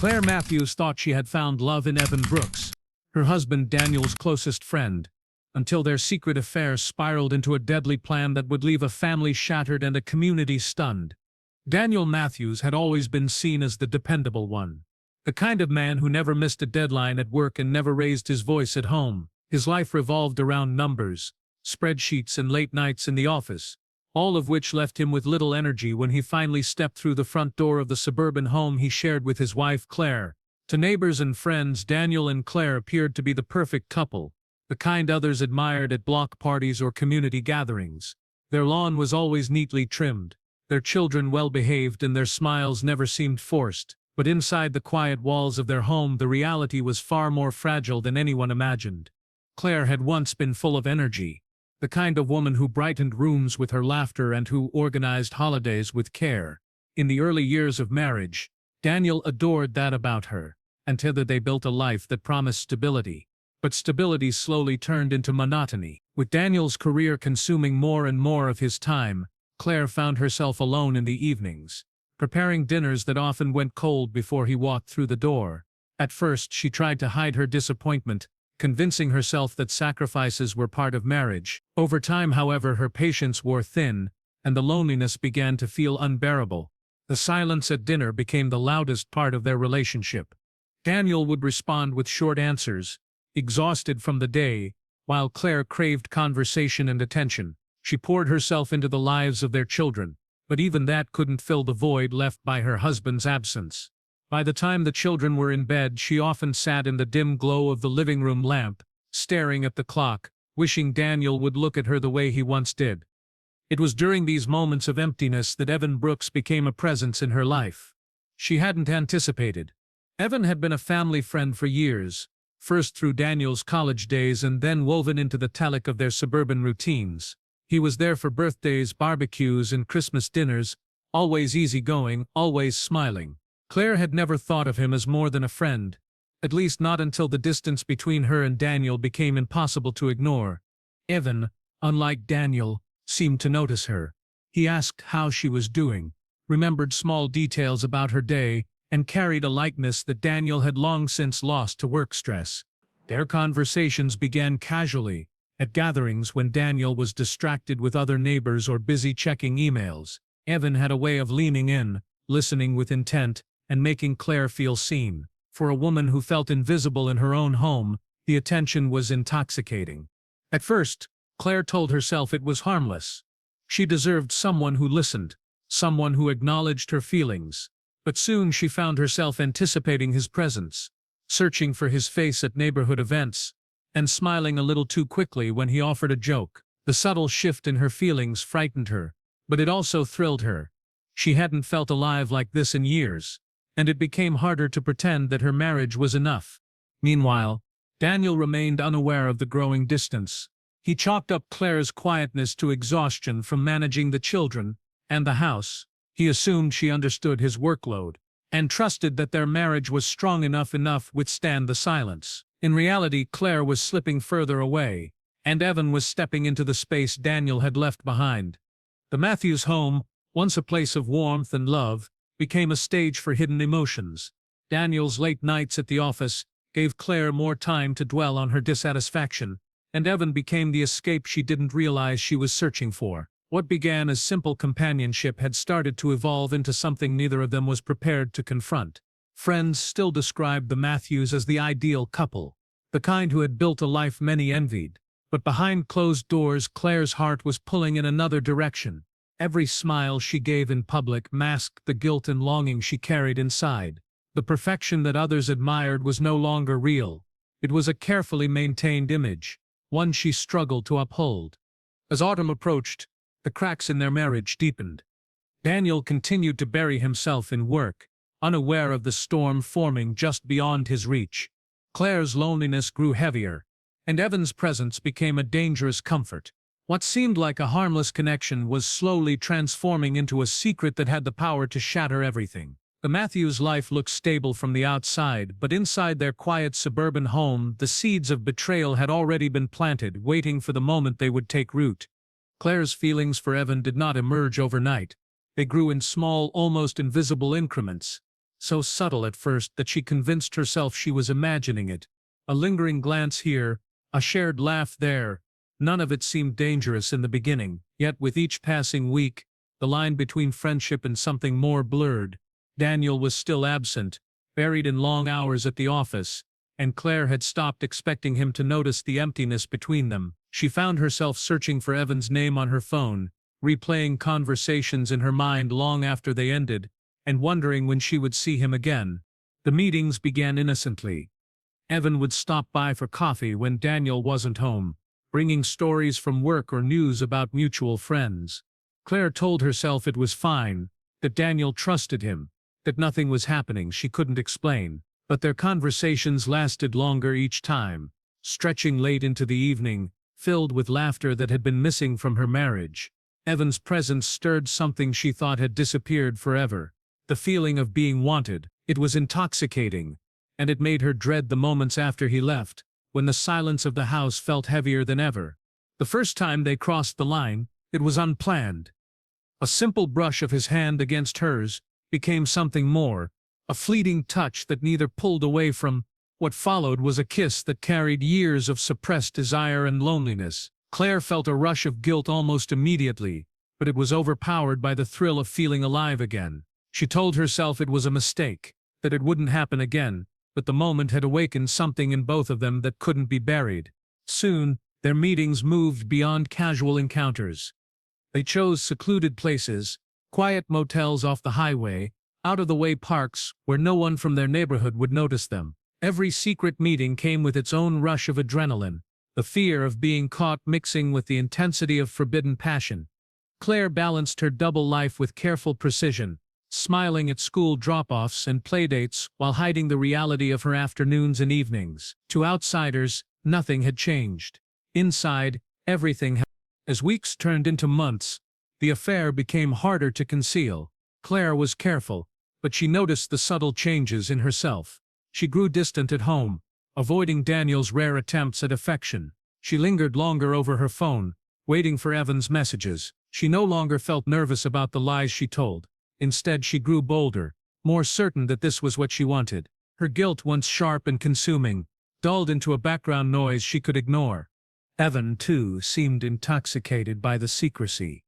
Claire Matthews thought she had found love in Evan Brooks, her husband Daniel's closest friend, until their secret affair spiraled into a deadly plan that would leave a family shattered and a community stunned. Daniel Matthews had always been seen as the dependable one, the kind of man who never missed a deadline at work and never raised his voice at home. His life revolved around numbers, spreadsheets, and late nights in the office, all of which left him with little energy when he finally stepped through the front door of the suburban home he shared with his wife Claire. To neighbors and friends, Daniel and Claire appeared to be the perfect couple, the kind others admired at block parties or community gatherings. Their lawn was always neatly trimmed, their children well-behaved, and their smiles never seemed forced. But inside the quiet walls of their home, the reality was far more fragile than anyone imagined. Claire had once been full of energy, the kind of woman who brightened rooms with her laughter and who organized holidays with care. In the early years of marriage, Daniel adored that about her, and together they built a life that promised stability. But stability slowly turned into monotony. With Daniel's career consuming more and more of his time, Claire found herself alone in the evenings, preparing dinners that often went cold before he walked through the door. At first, she tried to hide her disappointment, convincing herself that sacrifices were part of marriage. Over time, however, her patience wore thin, and the loneliness began to feel unbearable. The silence at dinner became the loudest part of their relationship. Daniel would respond with short answers, exhausted from the day, while Claire craved conversation and attention. She poured herself into the lives of their children, but even that couldn't fill the void left by her husband's absence. By the time the children were in bed, she often sat in the dim glow of the living room lamp, staring at the clock, wishing Daniel would look at her the way he once did. It was during these moments of emptiness that Evan Brooks became a presence in her life. She hadn't anticipated. Evan had been a family friend for years, first through Daniel's college days and then woven into the telic of their suburban routines. He was there for birthdays, barbecues, and Christmas dinners, always easygoing, always smiling. Claire had never thought of him as more than a friend, at least not until the distance between her and Daniel became impossible to ignore. Evan, unlike Daniel, seemed to notice her. He asked how she was doing, remembered small details about her day, and carried a likeness that Daniel had long since lost to work stress. Their conversations began casually, at gatherings when Daniel was distracted with other neighbors or busy checking emails. Evan had a way of leaning in, listening with intent, and making Claire feel seen. For a woman who felt invisible in her own home, the attention was intoxicating. At first, Claire told herself it was harmless. She deserved someone who listened, someone who acknowledged her feelings. But soon she found herself anticipating his presence, searching for his face at neighborhood events, and smiling a little too quickly when he offered a joke. The subtle shift in her feelings frightened her, but it also thrilled her. She hadn't felt alive like this in years, and it became harder to pretend that her marriage was enough. Meanwhile, Daniel remained unaware of the growing distance. He chalked up Claire's quietness to exhaustion from managing the children and the house. He assumed she understood his workload, and trusted that their marriage was strong enough to withstand the silence. In reality, Claire was slipping further away, and Evan was stepping into the space Daniel had left behind. The Matthews home, once a place of warmth and love, became a stage for hidden emotions. Daniel's late nights at the office gave Claire more time to dwell on her dissatisfaction, and Evan became the escape she didn't realize she was searching for. What began as simple companionship had started to evolve into something neither of them was prepared to confront. Friends still described the Matthews as the ideal couple, the kind who had built a life many envied. But behind closed doors, Claire's heart was pulling in another direction. Every smile she gave in public masked the guilt and longing she carried inside. The perfection that others admired was no longer real. It was a carefully maintained image, one she struggled to uphold. As autumn approached, the cracks in their marriage deepened. Daniel continued to bury himself in work, unaware of the storm forming just beyond his reach. Claire's loneliness grew heavier, and Evan's presence became a dangerous comfort. What seemed like a harmless connection was slowly transforming into a secret that had the power to shatter everything. The Matthews' life looked stable from the outside, but inside their quiet suburban home, the seeds of betrayal had already been planted, waiting for the moment they would take root. Claire's feelings for Evan did not emerge overnight. They grew in small, almost invisible increments. so subtle at first that she convinced herself she was imagining it. A lingering glance here, a shared laugh there. None of it seemed dangerous in the beginning, yet with each passing week, the line between friendship and something more blurred. Daniel was still absent, buried in long hours at the office, and Claire had stopped expecting him to notice the emptiness between them. She found herself searching for Evan's name on her phone, replaying conversations in her mind long after they ended, and wondering when she would see him again. The meetings began innocently. Evan would stop by for coffee when Daniel wasn't home, bringing stories from work or news about mutual friends. Claire told herself it was fine, that Daniel trusted him, that nothing was happening she couldn't explain. But their conversations lasted longer each time, stretching late into the evening, filled with laughter that had been missing from her marriage. Evan's presence stirred something she thought had disappeared forever. The feeling of being wanted. It was intoxicating, and it made her dread the moments after he left, when the silence of the house felt heavier than ever. The first time they crossed the line, it was unplanned. A simple brush of his hand against hers became something more, a fleeting touch that neither pulled away from. What followed was a kiss that carried years of suppressed desire and loneliness. Claire felt a rush of guilt almost immediately, but it was overpowered by the thrill of feeling alive again. She told herself it was a mistake, that it wouldn't happen again, but the moment had awakened something in both of them that couldn't be buried. Soon, their meetings moved beyond casual encounters. They chose secluded places, quiet motels off the highway, out-of-the-way parks where no one from their neighborhood would notice them. Every secret meeting came with its own rush of adrenaline, the fear of being caught mixing with the intensity of forbidden passion. Claire balanced her double life with careful precision, smiling at school drop-offs and playdates while hiding the reality of her afternoons and evenings. To outsiders, nothing had changed. Inside, everything had. As weeks turned into months, the affair became harder to conceal. Claire was careful, but she noticed the subtle changes in herself. She grew distant at home, avoiding Daniel's rare attempts at affection. She lingered longer over her phone, waiting for Evan's messages. She no longer felt nervous about the lies she told. Instead, she grew bolder, more certain that this was what she wanted. Her guilt, once sharp and consuming, dulled into a background noise she could ignore. Evan, too, seemed intoxicated by the secrecy.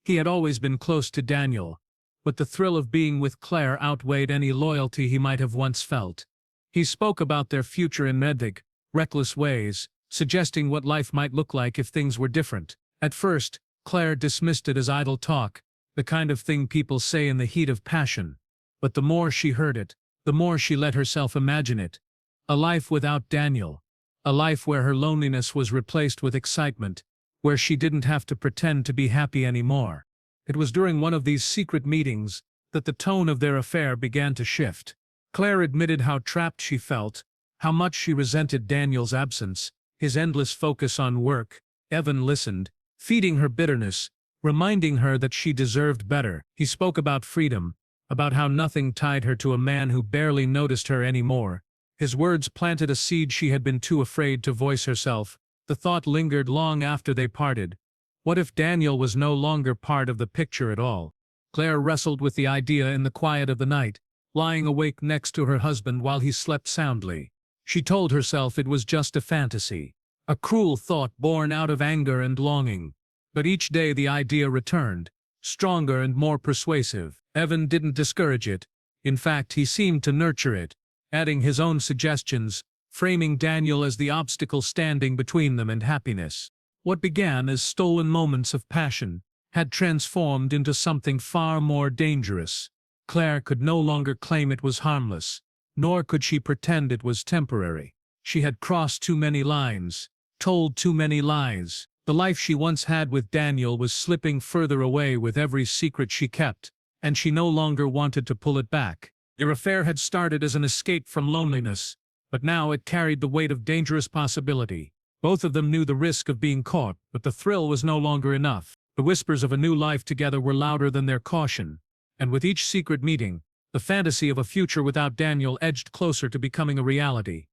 He had always been close to Daniel, but the thrill of being with Claire outweighed any loyalty he might have once felt. He spoke about their future in vague, reckless ways, suggesting what life might look like if things were different. At first, Claire dismissed it as idle talk, the kind of thing people say in the heat of passion. But the more she heard it, the more she let herself imagine it. A life without Daniel. A life where her loneliness was replaced with excitement, where she didn't have to pretend to be happy anymore. It was during one of these secret meetings that the tone of their affair began to shift. Claire admitted how trapped she felt, how much she resented Daniel's absence, his endless focus on work. Evan listened, feeding her bitterness, reminding her that she deserved better. He spoke about freedom, about how nothing tied her to a man who barely noticed her anymore. His words planted a seed she had been too afraid to voice herself. The thought lingered long after they parted. What if Daniel was no longer part of the picture at all? Claire wrestled with the idea in the quiet of the night, lying awake next to her husband while he slept soundly. She told herself it was just a fantasy, a cruel thought born out of anger and longing. But each day the idea returned, stronger and more persuasive. Evan didn't discourage it. In fact, he seemed to nurture it, adding his own suggestions, framing Daniel as the obstacle standing between them and happiness. What began as stolen moments of passion had transformed into something far more dangerous. Claire could no longer claim it was harmless, nor could she pretend it was temporary. She had crossed too many lines, told too many lies. The life she once had with Daniel was slipping further away with every secret she kept, and she no longer wanted to pull it back. Their affair had started as an escape from loneliness, but now it carried the weight of dangerous possibility. Both of them knew the risk of being caught, but the thrill was no longer enough. The whispers of a new life together were louder than their caution, and with each secret meeting, the fantasy of a future without Daniel edged closer to becoming a reality.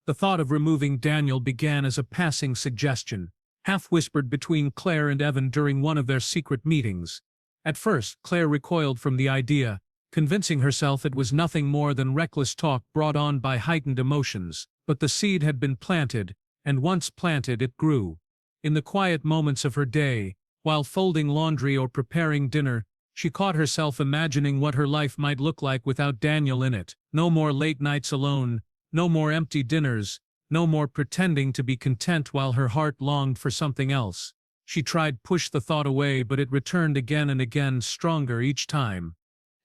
The thought of removing Daniel began as a passing suggestion, half-whispered between Claire and Evan during one of their secret meetings. At first, Claire recoiled from the idea, convincing herself it was nothing more than reckless talk brought on by heightened emotions. But the seed had been planted, and once planted it grew. In the quiet moments of her day, while folding laundry or preparing dinner, she caught herself imagining what her life might look like without Daniel in it. No more late nights alone, no more empty dinners, no more pretending to be content while her heart longed for something else. She tried to push the thought away, but it returned again and again, stronger each time.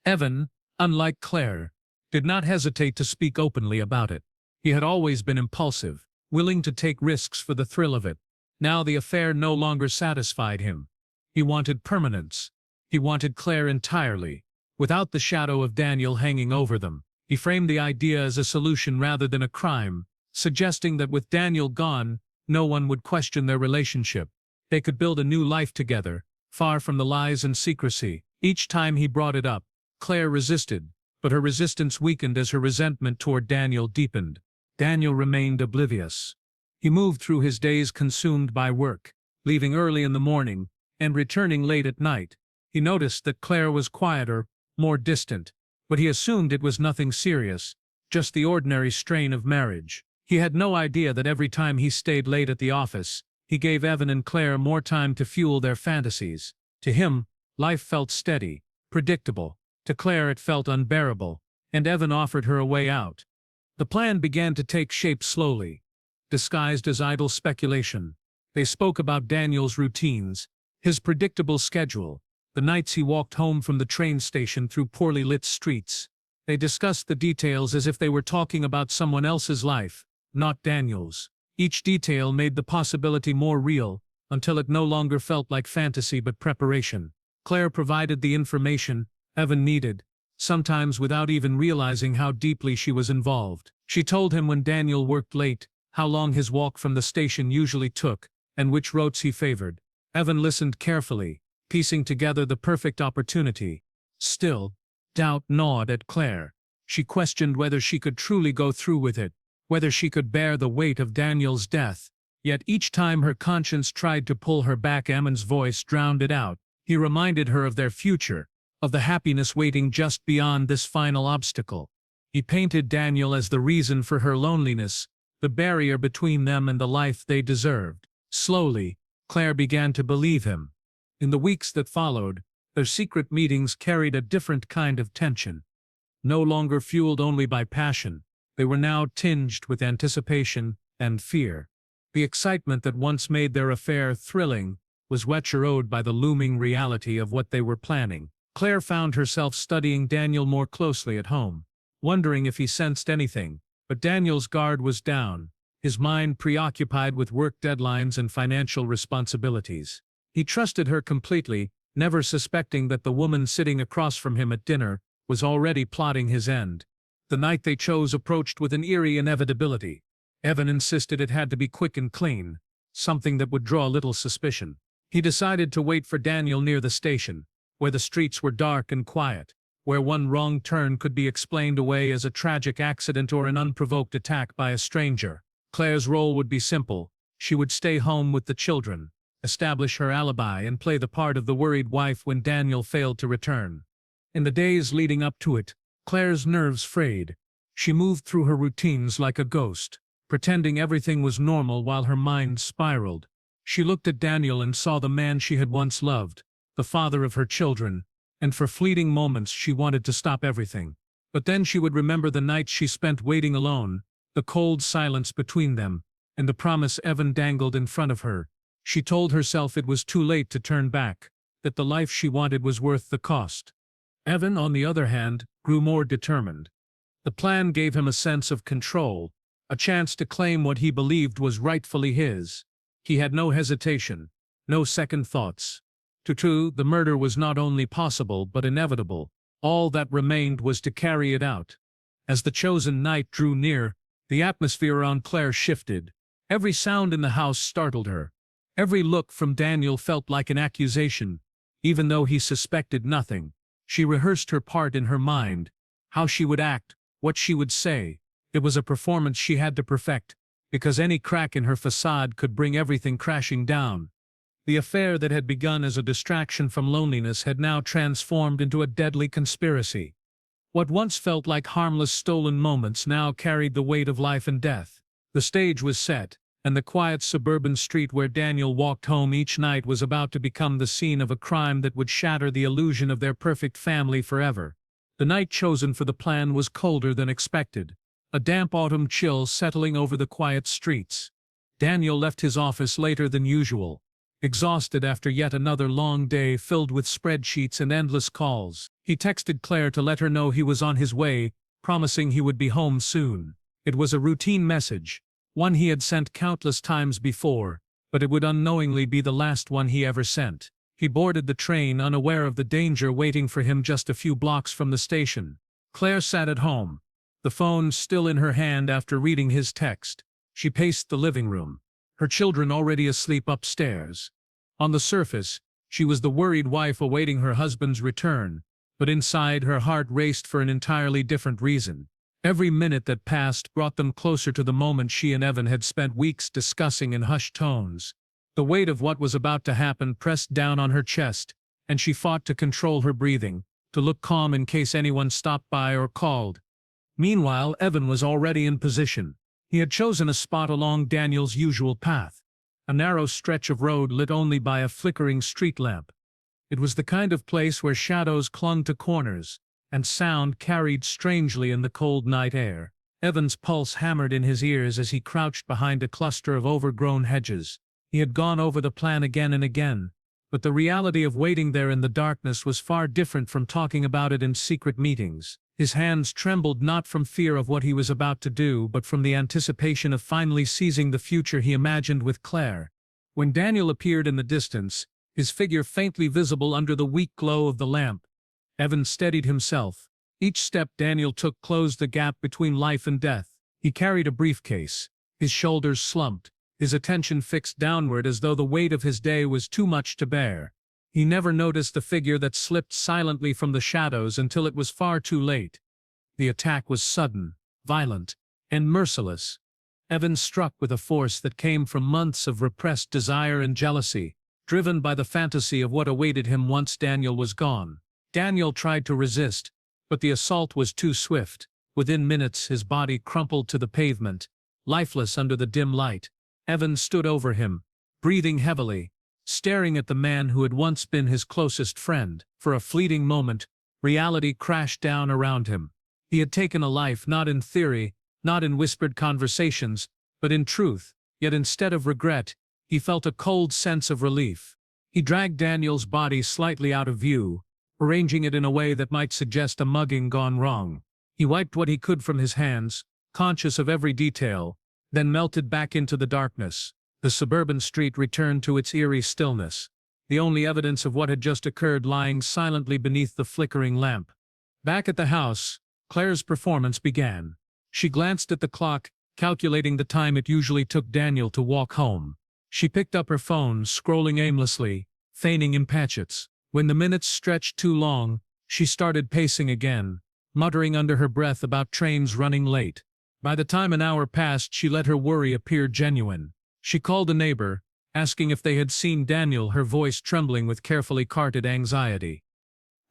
Evan, unlike Claire, did not hesitate to speak openly about it. He had always been impulsive, willing to take risks for the thrill of it. Now the affair no longer satisfied him. He wanted permanence. He wanted Claire entirely, without the shadow of Daniel hanging over them. He framed the idea as a solution rather than a crime, suggesting that with Daniel gone, no one would question their relationship. They could build a new life together, far from the lies and secrecy. Each time he brought it up, Claire resisted, but her resistance weakened as her resentment toward Daniel deepened. Daniel remained oblivious. He moved through his days consumed by work, leaving early in the morning and returning late at night. He noticed that Claire was quieter, more distant, but he assumed it was nothing serious, just the ordinary strain of marriage. He had no idea that every time he stayed late at the office, he gave Evan and Claire more time to fuel their fantasies. To him, life felt steady, predictable. To Claire it felt unbearable, and Evan offered her a way out. The plan began to take shape slowly, disguised as idle speculation. They spoke about Daniel's routines, his predictable schedule, the nights he walked home from the train station through poorly lit streets. They discussed the details as if they were talking about someone else's life, not Daniel's. Each detail made the possibility more real, until it no longer felt like fantasy but preparation. Claire provided the information Evan needed, sometimes without even realizing how deeply she was involved. She told him when Daniel worked late, how long his walk from the station usually took, and which routes he favored. Evan listened carefully, piecing together the perfect opportunity. Still, doubt gnawed at Claire. She questioned whether she could truly go through with it, whether she could bear the weight of Daniel's death. Yet each time her conscience tried to pull her back, Evan's voice drowned it out. He reminded her of their future, of the happiness waiting just beyond this final obstacle. He painted Daniel as the reason for her loneliness, the barrier between them and the life they deserved. Slowly, Claire began to believe him. In the weeks that followed, their secret meetings carried a different kind of tension. No longer fueled only by passion, they were now tinged with anticipation and fear. The excitement that once made their affair thrilling was wetcheroded by the looming reality of what they were planning. Claire found herself studying Daniel more closely at home, wondering if he sensed anything, but Daniel's guard was down, his mind preoccupied with work deadlines and financial responsibilities. He trusted her completely, never suspecting that the woman sitting across from him at dinner was already plotting his end. The night they chose approached with an eerie inevitability. Evan insisted it had to be quick and clean, something that would draw little suspicion. He decided to wait for Daniel near the station, where the streets were dark and quiet, where one wrong turn could be explained away as a tragic accident or an unprovoked attack by a stranger. Claire's role would be simple. She would stay home with the children, establish her alibi, and play the part of the worried wife when Daniel failed to return. In the days leading up to it, Claire's nerves frayed. She moved through her routines like a ghost, pretending everything was normal while her mind spiraled. She looked at Daniel and saw the man she had once loved, the father of her children, and for fleeting moments she wanted to stop everything. But then she would remember the nights she spent waiting alone, the cold silence between them, and the promise Evan dangled in front of her. She told herself it was too late to turn back, that the life she wanted was worth the cost. Evan, on the other hand, grew more determined. The plan gave him a sense of control, a chance to claim what he believed was rightfully his. He had no hesitation, no second thoughts. To the murder was not only possible but inevitable. All that remained was to carry it out. As the chosen night drew near, the atmosphere around Claire shifted. Every sound in the house startled her. Every look from Daniel felt like an accusation, even though he suspected nothing. She rehearsed her part in her mind, how she would act, what she would say. It was a performance she had to perfect, because any crack in her facade could bring everything crashing down. The affair that had begun as a distraction from loneliness had now transformed into a deadly conspiracy. What once felt like harmless stolen moments now carried the weight of life and death. The stage was set, and the quiet suburban street where Daniel walked home each night was about to become the scene of a crime that would shatter the illusion of their perfect family forever. The night chosen for the plan was colder than expected, a damp autumn chill settling over the quiet streets. Daniel left his office later than usual, exhausted after yet another long day filled with spreadsheets and endless calls. He texted Claire to let her know he was on his way, promising he would be home soon. It was a routine message, one he had sent countless times before, but it would unknowingly be the last one he ever sent. He boarded the train, unaware of the danger waiting for him just a few blocks from the station. Claire sat at home, the phone still in her hand after reading his text. She paced the living room, her children already asleep upstairs. On the surface, she was the worried wife awaiting her husband's return, but inside her heart raced for an entirely different reason. Every minute that passed brought them closer to the moment she and Evan had spent weeks discussing in hushed tones. The weight of what was about to happen pressed down on her chest, and she fought to control her breathing, to look calm in case anyone stopped by or called. Meanwhile, Evan was already in position. He had chosen a spot along Daniel's usual path, a narrow stretch of road lit only by a flickering street lamp. It was the kind of place where shadows clung to corners, and sound carried strangely in the cold night air. Evan's pulse hammered in his ears as he crouched behind a cluster of overgrown hedges. He had gone over the plan again and again, but the reality of waiting there in the darkness was far different from talking about it in secret meetings. His hands trembled not from fear of what he was about to do, but from the anticipation of finally seizing the future he imagined with Claire. When Daniel appeared in the distance, his figure faintly visible under the weak glow of the lamp, Evan steadied himself. Each step Daniel took closed the gap between life and death. He carried a briefcase, his shoulders slumped, his attention fixed downward as though the weight of his day was too much to bear. He never noticed the figure that slipped silently from the shadows until it was far too late. The attack was sudden, violent, and merciless. Evan struck with a force that came from months of repressed desire and jealousy, driven by the fantasy of what awaited him once Daniel was gone. Daniel tried to resist, but the assault was too swift. Within minutes his body crumpled to the pavement, lifeless under the dim light. Evan stood over him, breathing heavily, staring at the man who had once been his closest friend. For a fleeting moment, reality crashed down around him. He had taken a life not in theory, not in whispered conversations, but in truth, yet instead of regret, he felt a cold sense of relief. He dragged Daniel's body slightly out of view, arranging it in a way that might suggest a mugging gone wrong. He wiped what he could from his hands, conscious of every detail, then melted back into the darkness. The suburban street returned to its eerie stillness, the only evidence of what had just occurred lying silently beneath the flickering lamp. Back at the house, Claire's performance began. She glanced at the clock, calculating the time it usually took Daniel to walk home. She picked up her phone, scrolling aimlessly, feigning impatience. When the minutes stretched too long, she started pacing again, muttering under her breath about trains running late. By the time an hour passed, she let her worry appear genuine. She called a neighbor, asking if they had seen Daniel, her voice trembling with carefully carted anxiety.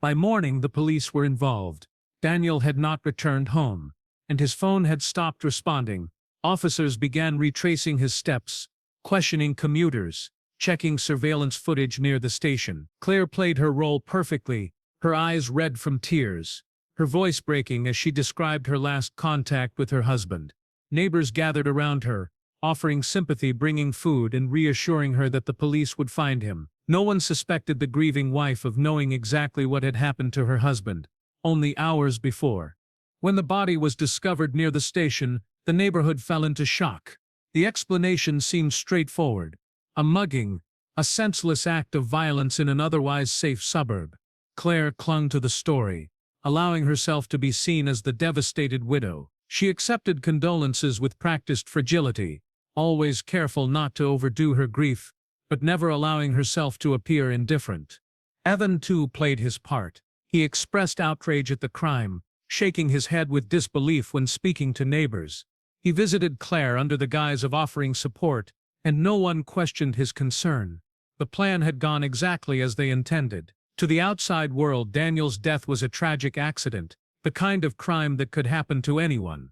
By morning, the police were involved. Daniel had not returned home, and his phone had stopped responding. Officers began retracing his steps, questioning commuters, checking surveillance footage near the station. Claire played her role perfectly, her eyes red from tears, her voice breaking as she described her last contact with her husband. Neighbors gathered around her, offering sympathy, bringing food, and reassuring her that the police would find him. No one suspected the grieving wife of knowing exactly what had happened to her husband, only hours before. When the body was discovered near the station, the neighborhood fell into shock. The explanation seemed straightforward: a mugging, a senseless act of violence in an otherwise safe suburb. Claire clung to the story, allowing herself to be seen as the devastated widow. She accepted condolences with practiced fragility, always careful not to overdo her grief, but never allowing herself to appear indifferent. Evan, too, played his part. He expressed outrage at the crime, shaking his head with disbelief when speaking to neighbors. He visited Claire under the guise of offering support, and no one questioned his concern. The plan had gone exactly as they intended. To the outside world, Daniel's death was a tragic accident, the kind of crime that could happen to anyone.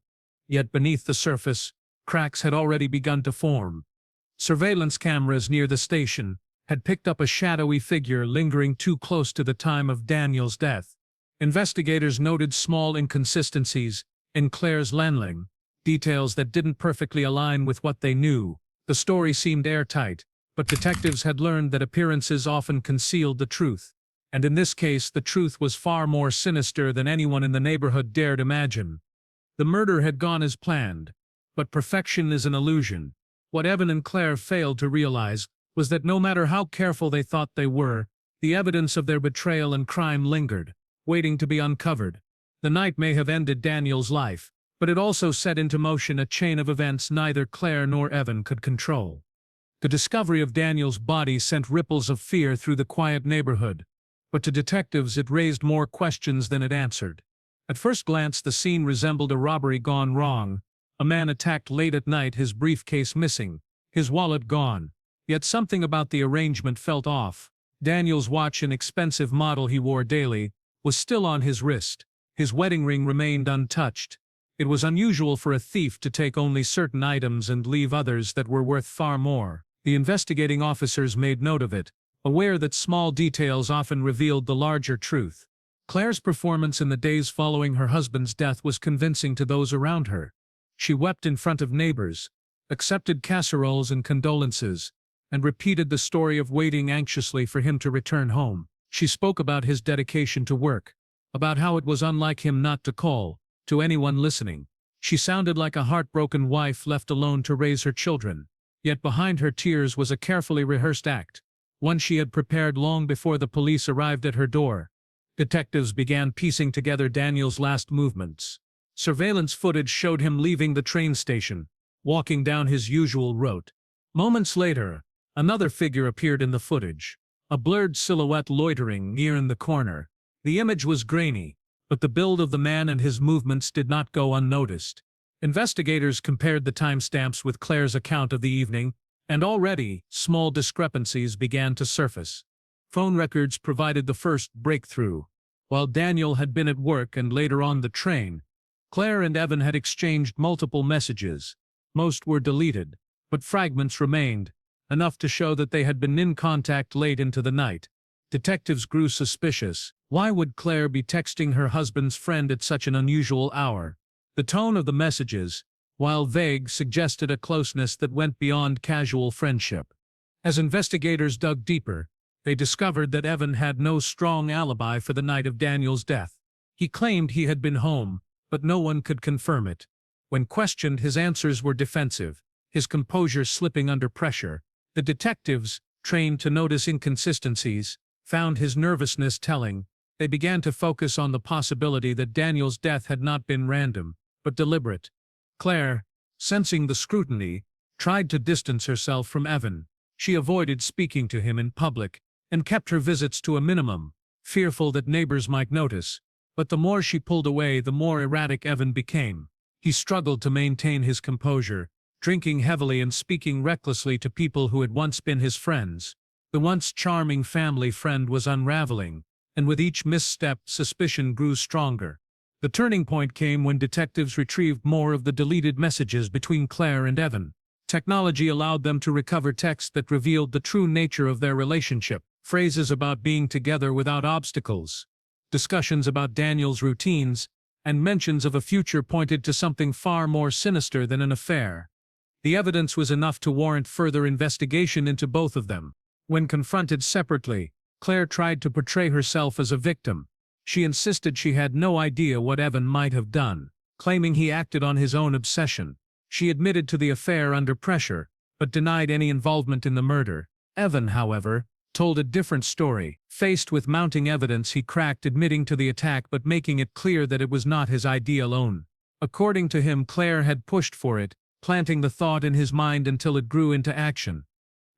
Yet beneath the surface, cracks had already begun to form. Surveillance cameras near the station had picked up a shadowy figure lingering too close to the time of Daniel's death. Investigators noted small inconsistencies in Claire's landing, details that didn't perfectly align with what they knew. The story seemed airtight, but detectives had learned that appearances often concealed the truth. And in this case, the truth was far more sinister than anyone in the neighborhood dared imagine. The murder had gone as planned, but perfection is an illusion. What Evan and Claire failed to realize was that no matter how careful they thought they were, the evidence of their betrayal and crime lingered, waiting to be uncovered. The night may have ended Daniel's life, but it also set into motion a chain of events neither Claire nor Evan could control. The discovery of Daniel's body sent ripples of fear through the quiet neighborhood, but to detectives it raised more questions than it answered. At first glance, the scene resembled a robbery gone wrong. A man attacked late at night, his briefcase missing, his wallet gone. Yet something about the arrangement felt off. Daniel's watch, an expensive model he wore daily, was still on his wrist. His wedding ring remained untouched. It was unusual for a thief to take only certain items and leave others that were worth far more. The investigating officers made note of it, aware that small details often revealed the larger truth. Claire's performance in the days following her husband's death was convincing to those around her. She wept in front of neighbors, accepted casseroles and condolences, and repeated the story of waiting anxiously for him to return home. She spoke about his dedication to work, about how it was unlike him not to call to anyone listening. She sounded like a heartbroken wife left alone to raise her children. Yet behind her tears was a carefully rehearsed act, one she had prepared long before the police arrived at her door. Detectives began piecing together Daniel's last movements. Surveillance footage showed him leaving the train station, walking down his usual route. Moments later, another figure appeared in the footage, a blurred silhouette loitering near in the corner. The image was grainy, but the build of the man and his movements did not go unnoticed. Investigators compared the timestamps with Claire's account of the evening, and already small discrepancies began to surface. Phone records provided the first breakthrough. While Daniel had been at work and later on the train, Claire and Evan had exchanged multiple messages. Most were deleted, but fragments remained, enough to show that they had been in contact late into the night. Detectives grew suspicious. Why would Claire be texting her husband's friend at such an unusual hour? The tone of the messages, while vague, suggested a closeness that went beyond casual friendship. As investigators dug deeper, they discovered that Evan had no strong alibi for the night of Daniel's death. He claimed he had been home, but no one could confirm it. When questioned, his answers were defensive, his composure slipping under pressure. The detectives, trained to notice inconsistencies, found his nervousness telling. They began to focus on the possibility that Daniel's death had not been random, but deliberate. Claire, sensing the scrutiny, tried to distance herself from Evan. She avoided speaking to him in public and kept her visits to a minimum, fearful that neighbors might notice. But the more she pulled away, the more erratic Evan became. He struggled to maintain his composure, drinking heavily and speaking recklessly to people who had once been his friends. The once charming family friend was unraveling, and with each misstep, suspicion grew stronger. The turning point came when detectives retrieved more of the deleted messages between Claire and Evan. Technology allowed them to recover text that revealed the true nature of their relationship, phrases about being together without obstacles, discussions about Daniel's routines, and mentions of a future pointed to something far more sinister than an affair. The evidence was enough to warrant further investigation into both of them. When confronted separately, Claire tried to portray herself as a victim. She insisted she had no idea what Evan might have done, claiming he acted on his own obsession. She admitted to the affair under pressure, but denied any involvement in the murder. Evan, however, told a different story. Faced with mounting evidence, he cracked, admitting to the attack but making it clear that it was not his idea alone. According to him, Claire had pushed for it, planting the thought in his mind until it grew into action.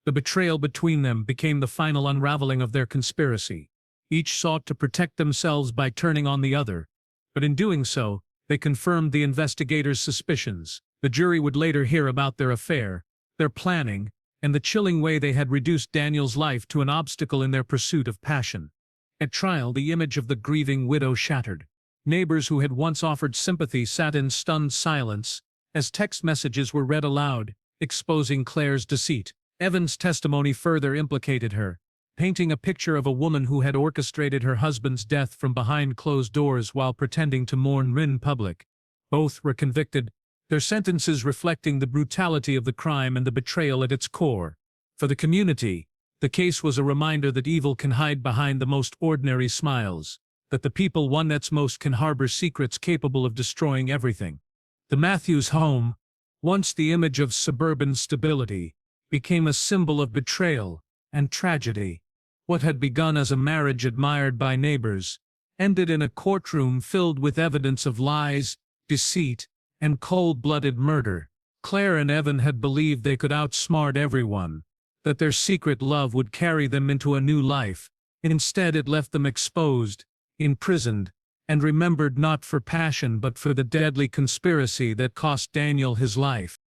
The betrayal between them became the final unraveling of their conspiracy. Each sought to protect themselves by turning on the other, but in doing so, they confirmed the investigators' suspicions. The jury would later hear about their affair, their planning, and the chilling way they had reduced Daniel's life to an obstacle in their pursuit of passion. At trial, the image of the grieving widow shattered. Neighbors who had once offered sympathy sat in stunned silence as text messages were read aloud, exposing Claire's deceit. Evan's testimony further implicated her, painting a picture of a woman who had orchestrated her husband's death from behind closed doors while pretending to mourn in public. Both were convicted, their sentences reflecting the brutality of the crime and the betrayal at its core. For the community, the case was a reminder that evil can hide behind the most ordinary smiles, that the people one that's most can harbor secrets capable of destroying everything. The Matthews home, once the image of suburban stability, became a symbol of betrayal and tragedy. What had begun as a marriage admired by neighbors ended in a courtroom filled with evidence of lies, deceit, and cold-blooded murder. Claire and Evan had believed they could outsmart everyone, that their secret love would carry them into a new life. Instead, it left them exposed, imprisoned, and remembered not for passion but for the deadly conspiracy that cost Daniel his life.